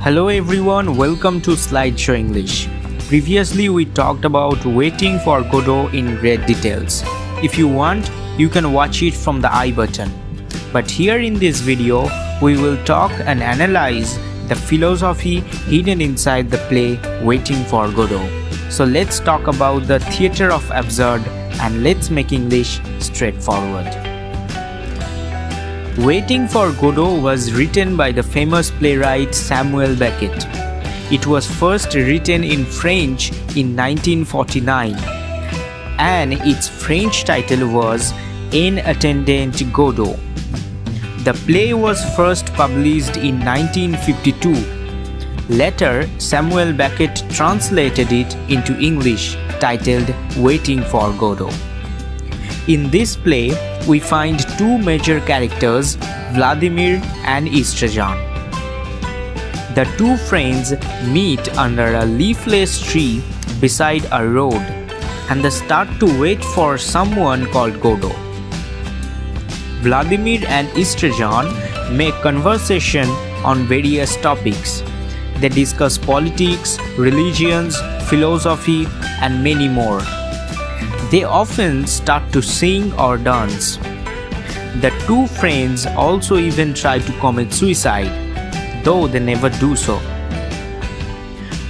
Hello everyone, welcome to Slideshow English. Previously we talked about Waiting for Godot in great details. If you want, you can watch it from the I button. But here in this video, we will talk and analyze the philosophy hidden inside the play Waiting for Godot. So let's talk about the theater of absurd and let's make English straightforward. Waiting for Godot was written by the famous playwright Samuel Beckett. It was first written in French in 1949 and its French title was En attendant Godot. The play was first published in 1952. Later, Samuel Beckett translated it into English titled Waiting for Godot. In this play, we find two major characters, Vladimir and Istrazhan. The two friends meet under a leafless tree beside a road and they start to wait for someone called Godot. Vladimir and Istrazhan make conversation on various topics. They discuss politics, religions, philosophy, and many more. They often start to sing or dance. The two friends also even try to commit suicide, though they never do so.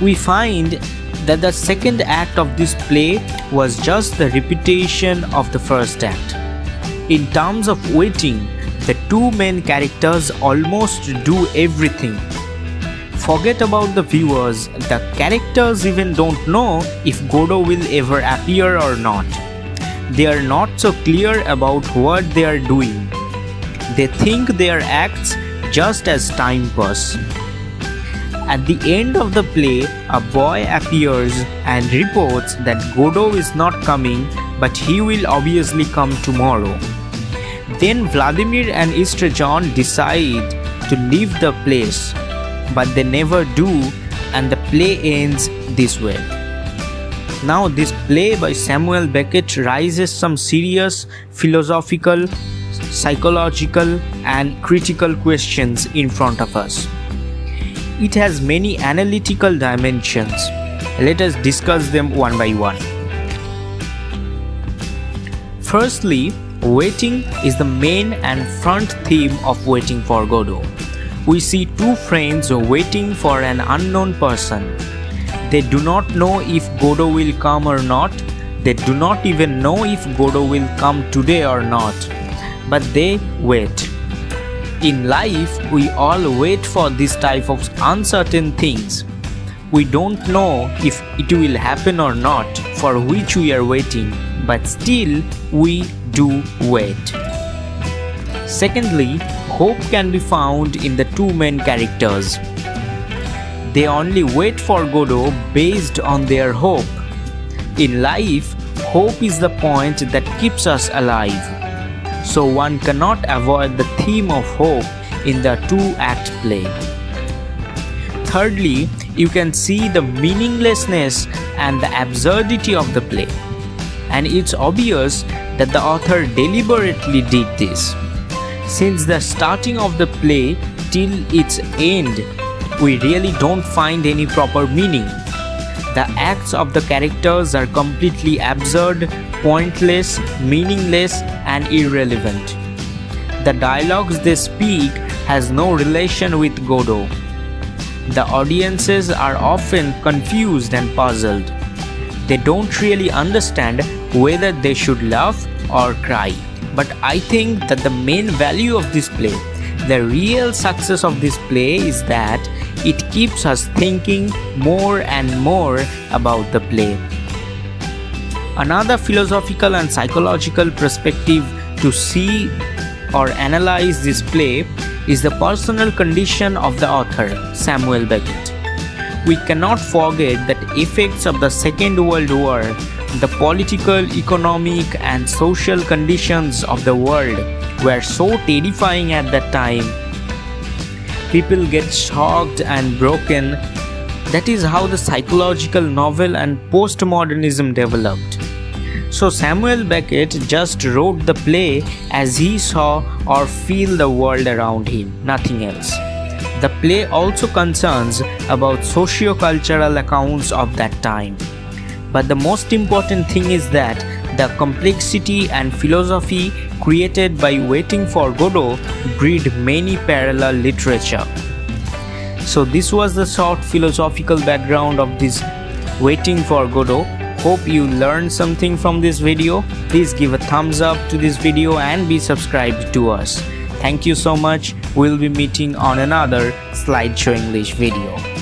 We find that the second act of this play was just the repetition of the first act. In terms of waiting, the two main characters almost do everything. Forget about the viewers, the characters even don't know if Godot will ever appear or not. They are not so clear about what they are doing. They think their acts just as time pass. At the end of the play, a boy appears and reports that Godot is not coming, but he will obviously come tomorrow. Then Vladimir and Istrazhan decide to leave the place, but they never do and the play ends this way. Now this play by Samuel Beckett raises some serious philosophical, psychological and critical questions in front of us. It has many analytical dimensions. Let us discuss them one by one. Firstly, waiting is the main and front theme of Waiting for Godot. We see two friends waiting for an unknown person. They do not know if Godot will come or not. They do not even know if Godot will come today or not. But they wait. In life, we all wait for this type of uncertain things. We don't know if it will happen or not for which we are waiting, but still we do wait. Secondly, hope can be found in the two main characters. They only wait for Godot based on their hope. In life, hope is the point that keeps us alive. So one cannot avoid the theme of hope in the two-act play. Thirdly, you can see the meaninglessness and the absurdity of the play. And it's obvious that the author deliberately did this. Since the starting of the play till its end, we really don't find any proper meaning. The acts of the characters are completely absurd, pointless, meaningless, and irrelevant. The dialogues they speak has no relation with Godot. The audiences are often confused and puzzled. They don't really understand whether they should laugh or cry. But I think that the main value of this play, the real success of this play is that it keeps us thinking more and more about the play. Another philosophical and psychological perspective to see or analyze this play is the personal condition of the author, Samuel Beckett. We cannot forget that effects of the Second World War, the political, economic and social conditions of the world were so terrifying at that time. People get shocked and broken. That is how the psychological novel and postmodernism developed. So Samuel Beckett just wrote the play as he saw or feel the world around him, nothing else. The play also concerns about socio-cultural accounts of that time. But the most important thing is that the complexity and philosophy created by Waiting for Godot breed many parallel literature. So this was the short philosophical background of this Waiting for Godot. Hope you learned something from this video. Please give a thumbs up to this video and be subscribed to us. Thank you so much. We'll be meeting on another Slideshow English video.